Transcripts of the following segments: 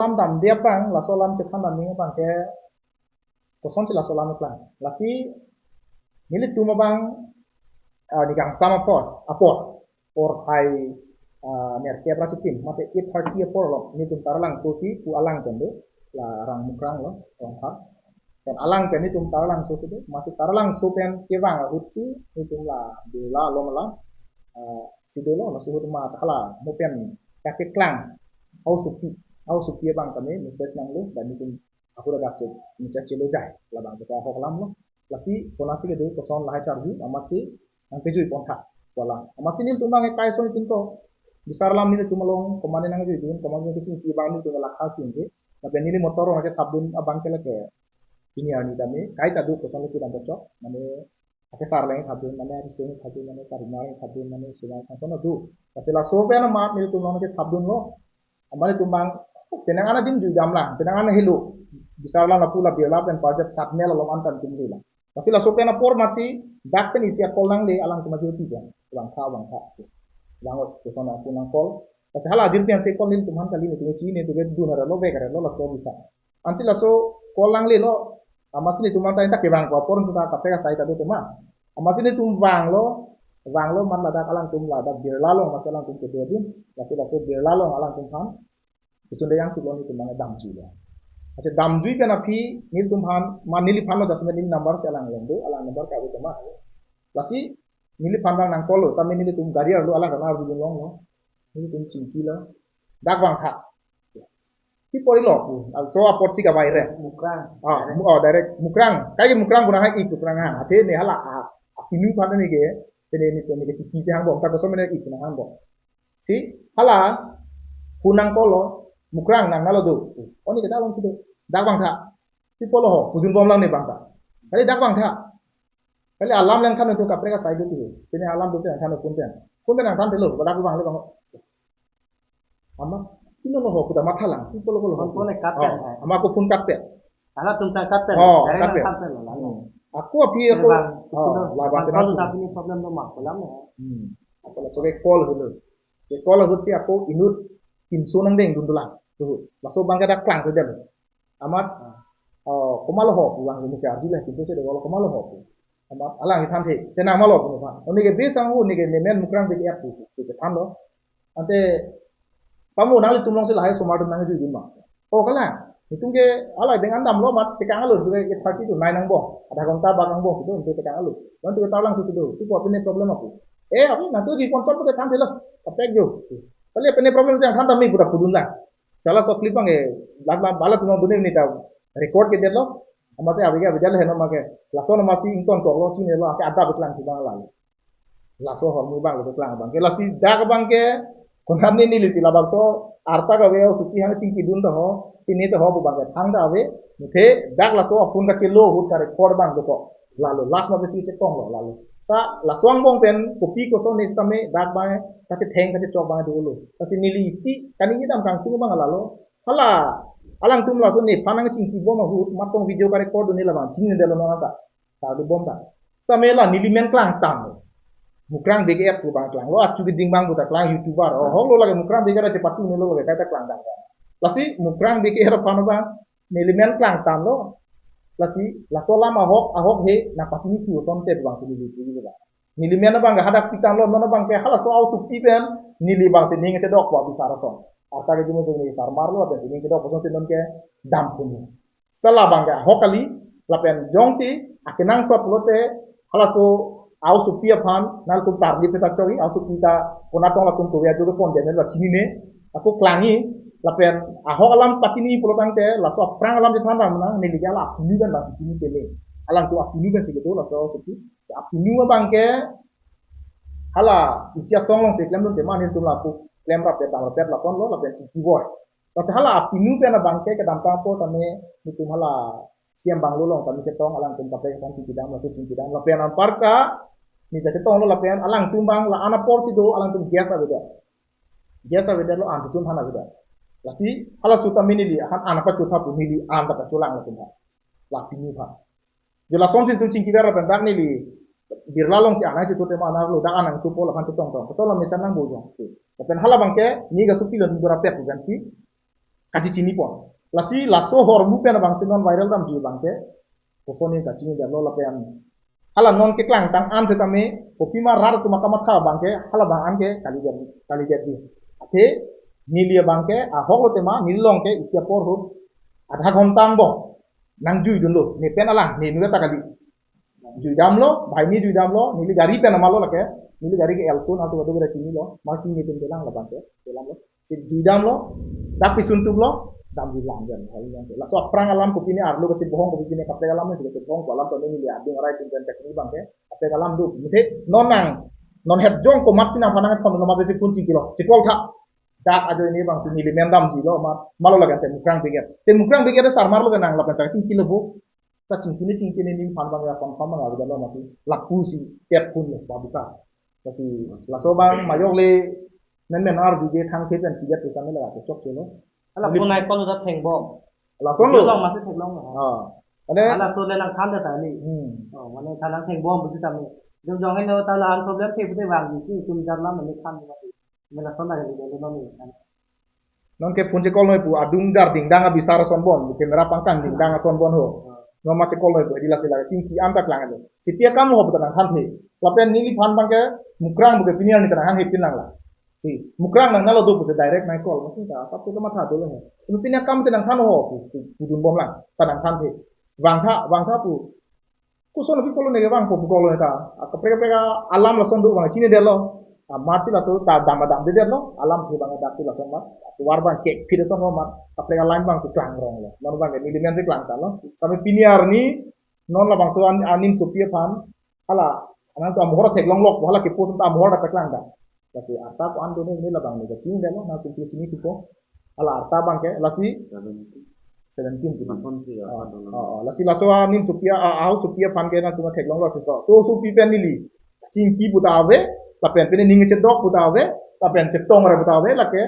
Lam dam dia prang la so lam che khan dam ni bang ke kosong che la so lam plan la si nili tuma bang ni gang sama por apor por pai ner ke pra chitim mate 8:30 apor lo ni tum taralang so si pu alang kende la rang mukrang lo orang ha dan alang pen ni tum taralang so si masih taralang so pen ke bang hutsi ni tum la de la lo mala si de lo la so hut ma khala mo pen ka ke klang au supi bang kami message nang lu dan itu aku udah gacet message celo jai la bang kita hok lam lo lasi konasi ke dulu kosong lahai charju amat si nang peju ipon kha wala amat si nil tumbang e kai so ni tinko besar lam ni tumalong komane nang ju dun komane ke cing ti bang ni tumala khasi nge na benili motoro na ke tabun abang ke leke ini ani kami kai tadu kosong lu dan cocok mane ake sar lain tabun mane ari sing tabun mane sar lain tabun mane sungai kan sono du kasi la so pe na mat ni tumang ke tabun lo amane tumbang penanganan din juga gamlang penanganan hilu bisa la pula biela pen pajak satnya la lomantan tinggi la kasi la sopena por mati dak pen isi kolang le alang kuma joti kan wang kha wangot ko sona kunang kol kasi hala ajir pian se kolin tuman kali ni tu chini tu du na lo be kare lo la so bisa ansi la so kolang le lo amasi ni tuman ta ke bang ko por tu ta ka sai ta tu tuma amasi ni tum wang lo man la dak alang tum la dak bir la lo masalang tum ke din kasi la so bir la lo alang tum ham isunde yang tu loni tumang dam juga. Ase dam jui kana phi nil tumhan man nili phano jasme nil number se alang lendo alang number ka bu tama lasi nili phandang nang kolo tami nili tum gari arlo alang kana arju long no nili tum cingki la dak bang tha ki pori lo tu so aporsi ka baire Mukrang. direct mukrang kai mukrang guna hai iku seranga ate ne hala pinu phano ni ke tene ni to ni ke ki se hang bong ta ko so mene ik na hang bong si hala kunang kolo mukrang nang nalo do oni kita long sido dak bang tha ti polo ho pudun bom lang ne bang tha kali dak bang tha kali alam lang kan to kapre ka sai do tu tini alam do te kan kun pen nang tan te lo dak bang le bang ama kilo lo ho kuda matha lang ti polo polo ho Pone kapen. ama ko pun kat pe Kalau tumsa kapen, Oh, dari kapen. nang kapen lah. aku api aku la ba se Kalau na tapi ni problem tu mak kolam ya. apa la sobe call hulu ke call hut si aku inut tim sunang deng dundulang tu la so bang ka dak klang tu del amat komalo ho uang ini sih arti lah itu sih kalau komalo ho amat alang hitam sih tenang malo punya pak ini ke besang hu ini ke nemen mukrang begi apa tu cetam lo ante kamu nali tumlong sih lahir somadu nang ju dimma oh kalang itu ke ala dengan dam lo mat tekang alu juga ke party tu nai nang bong ada kong tabak nang bong situ untuk tekang alu dan tu talang situ itu apa ini problem aku aku nanti di kontor tu ketam deh lo apa jo kali apa ini problem tu yang tham mi putar kudun lah salah so clip ang bala tu nang dunia ni tahu record ke dia lo amase abiga bidal heno make laso no masi inton ko lo chine lo ake ada betlang ti bang lalu laso ho mu bang lo betlang bang ke lasi dak bang ke konan ni lisi labang so arta ka we suki hang chingki dun to ho tini to ho bu bang ke thang da we muthe dak laso apun ka chilo hut ka record bang ko lalu las ma besi che kong lo lalu sa laswang bong pen kopi ko so ni stame dak bang ka che theng ka che chok bang do lo kasi nili si kani ni dam kang tu bang lalu hala alang tum laso ni panang cingki bom hu matong video ka record ni la bang cing de lo na ta du bom ta sa mela ni limen klang tam mukrang bege ap bang klang lo acu giding bang buta klang youtuber oh lo lagi mukrang bege ra cepatu ni lo lagi kata klang dang lasi mukrang bege ra pano bang ni limen klang tam lo lasi laso lama ahok he na patini tu son te bang sini ni bang ni limen bang ga hadak pitan lo no bang ke hala so au su pipen ni li bang sini ngece dok ba bisa rason arta ke jumo ni sar marlo apa ini kita posisi non ke dampuni setelah bangga hokali lapen jongsi akenang so plote halaso au su pia pan nal tu tar di peta chogi au su pita konatong la tum tu ya jogo pon den la chinine aku klangi lapen ahok alam patini plotang te laso prang alam di thanda mana ni liga la apuni kan la chini tele alang tu apuni kan sigedo laso tu apuni bangke hala isia songlong se klem te manin tu la pu klem rap ta rap la son lo la ben chi boy pas hala apinu pe na bangke ke dampa po tame ni tu hala siam bang lo long kami cetong alang tum kape san ti bidang masuk ti bidang la pe na parka ni ta cetong lo la pe alang tumbang la ana por si do alang tum biasa beda lo an tum hana beda la si hala suta mini li han ana pa chutha pu ni li an ta chulang la tum la pinu pa je la son sin tu cingki vera pen dak ni li birlalong si anak itu tema anak lu dak anak itu pola kan cetong tong so la mesan nang bojo tapi hala bangke ni ga supi lan dura pet kan si kaci cini pon lasi laso hormu pen bang non viral dam ju bang ke kosoni kaci ni dalo la pen hala non ke klang tang an setame kopima rar tu makamat kha bang ke hala bang an ke kali gaji ate nilia bang ke a hoklo tema nilong ke isia por hu adha gontang bo nang ju dulu ni pen alang ni nuga takali ju dam lo bhai ni ju dam lo nili gari pen amalo la ke nili gari ke elton atau wadu gari cini lo ma cini pen telang la bang ke telang lo si ju dam lo tapi suntuk lo dam ju lang jan hai yang la so prang alam ko pini arlo ke bohong ko pini kapte alam se ke bohong ko alam to ni li ading rai tin pen kachini bang ke kapte alam du mite nonang non het jong ko matsina panang kon no ma be kunci kilo cikol tha dak ado ini bang sini li mendam ji lo ma malo la kan tem mukrang biget sar mar lo nang la kan cing kilo bu ta cing kini ni pan bang ya kon pam ma ga lo masih laku si tiap pun lo ba bisa masih la so bang mayok le nen men ar bije thang ke pen tiga tusan le la chok ke lo ala punai kon udah theng bom la son lo long masih theng long ade ala to le lang khan da ta ni mane thalang theng bom bisi tam ni jong hai no ta la an problem the pute wang ji tum jar lam ni khan ni mela son la ni le no ni non ke punje kol noi pu adung jar ding danga bisara son bon ke mera pangkang ding danga son bon ho no ma che kol noi pu dila sila cingki am tak lang ade cipia kam ho betan han the lapen nili phan bang ke mukrang bu ke pinian ni tan han he pin lang la si mukrang nang nalo do pu se direct nai kol maksud ta sap tu ma tha do lo he pinian kam tan han ho pu dun bom lang tan han the wang tha pu ku son bi kol ne bang pu kol ne ta kapre alam la son do bang cini de lo marsi la so ta dam de lo alam ki bang daksi la son ma war bang ke pide son ma kapre lain bang se klang rong lo non bang ni dimen se klang ta lo sami piniar ni non la bang so anin supia phan hala anang to amhora thek long lok hala ki pu ta amhora ta klang da lasi arta ko an do ni la bang ni ga cini de lo na kun cini ki ko hala arta bang ke lasi 17 ki son ki lasi la so anin supia au supia phan ke na tuma thek long lo so pi pen ni li cingki buta ave tapen pene ninge cedok buta ave tapen cetong re buta ave lake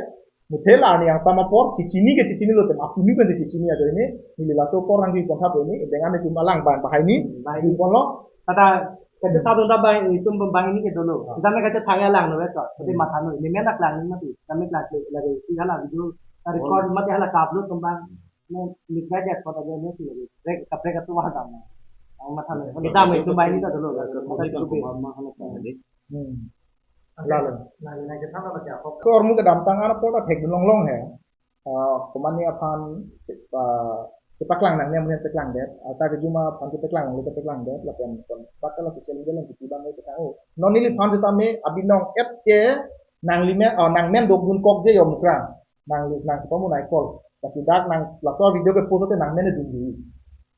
mutela ni yang sama por cicini lo tem aku ni kan cicini ada ini ni laso por rang di konta ini dengan itu malang ban bahai ni di pon lo kata kata ta don da bai itu bang ini ke dulu kita me kata thanga lang no beto tapi matha no ni me nak lang ni mati kami kelas lagi tinggal video record mati hala upload kembang misguided kota dia ni sih lagi kapre katu wah dam matha no kita me itu bai ni ka dulu lalu nah kita apa baca so ormu ke damtang ana pota thek long long he komani aphan kita klang nang ne mun teklang det ata ke juma pan kita klang lu teklang det la pen kon bakala social media lang kita bang kita oh non ini pan kita me abinong et ke nang lime nang men dog gun kok je yo mukrang nang sepamu naik kol kasi dak nang la so video ke post te nang men du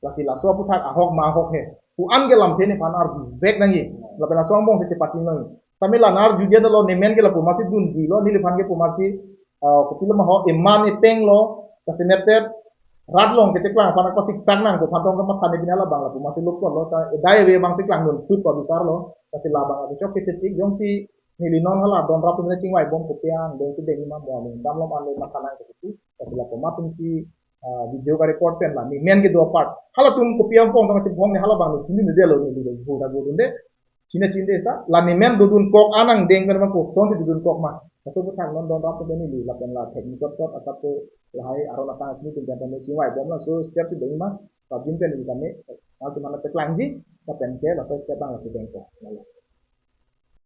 lasi la so putak ahok ma ahok he pu an ke lam the ni pan ar bek nangi la pen so bong se cepat ni kami lanar juga lo nemen ke la pu masih dun di lo ni le pan ke pu masih ko pilo ma ho iman iteng lo kasi netet radlong ke ceklang pana ko siksak nang ko pantong ke matane binala bang la pu masih lupa lo ta daya we bang siklang nun tut ko besar lo kasi labang ade chok ke tik jong si ni linon hala don rapu ne chingwai bom ko pian den si de ma mo ni samlo man le matana ke situ kasi la ko matung si video ka report pen la ni men ke do part hala tum ko pian pong ka bong ni hala bang ni chini de lo ni de boda bodunde Cina esta la ni men dudun kok anang deng kan ko son si dudun kok ma so bu thang non don rap to ni la pen la thek ni chot asap to la hai arona ta chini tin kan ni chingwai bom la so step ti deng ma ta bin pen ni kan ni al tu mana te klangji ta pen ke la so step bang la si deng ko